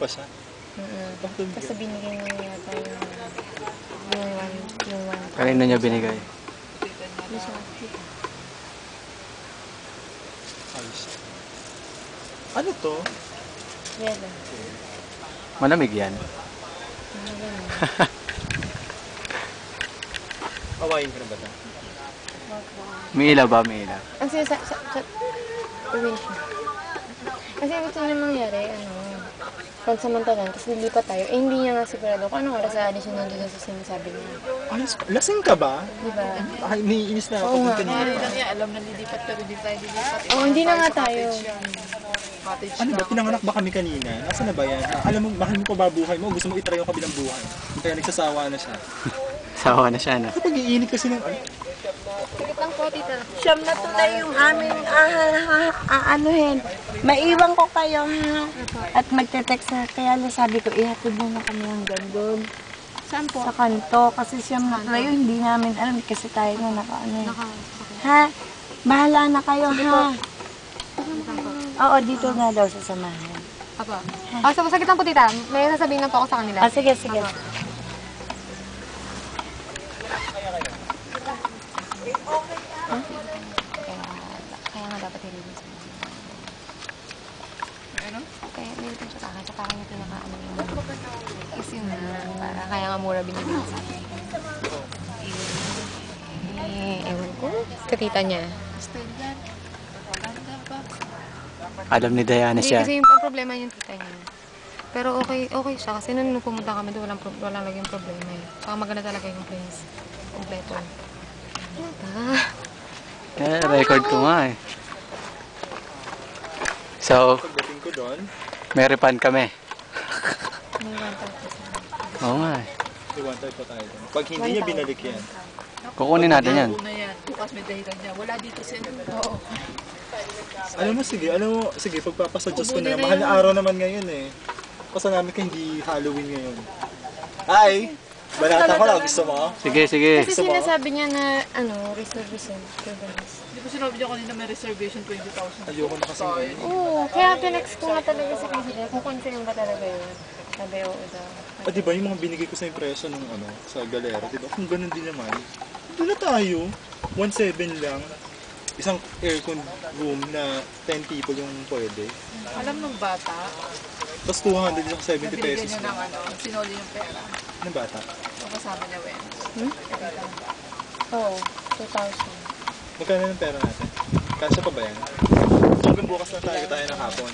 pa siya. Kasi binigay mo yata yung one. Kanino niya binigay? Yung sa tita. Ayos. Ano to? Yelo. Malamig yan. Awayin ka na ba ito? May ilaw ba? May ilaw. Kasi sa uwi siya. Kasi ito na mangyari, pansamantalan, tapos lilipat tayo. Eh, hindi niya nga sigurado kung anong oras aalis siya nandun sa sinasabi niya. Ayos. Lasing ka ba? Diba? Ay, niinis na ako kung kanina pa. Alam na lilipat pero hindi tayo lilipat. Oo, hindi na nga tayo. Cottage Ano ba? Pinanganak ba kami kanina? Nasaan na ba yan? Alam mo, mahal mo pa ba buhay mo? Gusto mo itry yung kabilang buhay. Kaya nagsasawa na siya. Sawa na siya na. Kapag iinit kasi ng ano? Sakit lang po, tita. Siyam na tulay yung aming anuhin. Maiwan ko kayo ha. At magte-text na. Kaya sabi ko, ihatid muna kami hanggang doon. Saan po? Sa kanto. Kasi siyam na tulay yun. Hindi namin alam. Kasi tayo na ha? Bahala na kayo ha. Oo, dito na daw sa samahan. Apa. Sakit lang po, tita. May sasabihin lang po ako sa kanila. Sige, sige. Kaya nga dapat i-release mo. Ano? Kaya nilitin siya kakan. So parang yung pinaka-ano yun. Is yun na. Para kaya nga mura binibigyan sa akin. Ewan ko. Sa tita niya. Style yan. Ganda ba? Alam ni Diana Hindi siya. kasi yung problema yung tita niya. Pero okay siya. Kasi nung pumunta kami doon, walang naging problema eh. Saka maganda talaga yung place. Kompleto. Record ko nga eh. So, Pagdating ko doon, may refund kami. May 1,000. Oo nga eh. iwan tayo pa tayo doon. Pag hindi niya binalik yan. Kukunin natin yan. Una yan. Bukas may dahilan niya. Wala dito siya. Oo. Alam mo, sige, pagpapasuggest ko na yan. Mahal na araw naman ngayon eh. Pasalamat ka hindi Halloween ngayon. Ay! Balata ko lang, gusto mo? Sige, sige. Kasi sinasabi niya na, reservation. Di ba sinabi niya kanina may reservation 20,000? Ayoko na kasi ngayon. Oo, kaya tinext ko nga talaga sa kanila kung confirm ba talaga yun. Sabi, oo daw. Di ba yung mga binigay ko sa impression ng sa galera, di ba? Kung ganun din naman, doon na tayo. 1.7 lang. Isang aircon room na 10 people yung pwede. Alam ng bata, Tapos 200 yung 70 nabigyan pesos niya na. ng sinoli yung pera. Ng bata. Yung kasama niya, Wen. Oo, 2,000. Magkano ng pera natin? Kasya pa ba yan? Hanggang bukas na tayo ng hapon.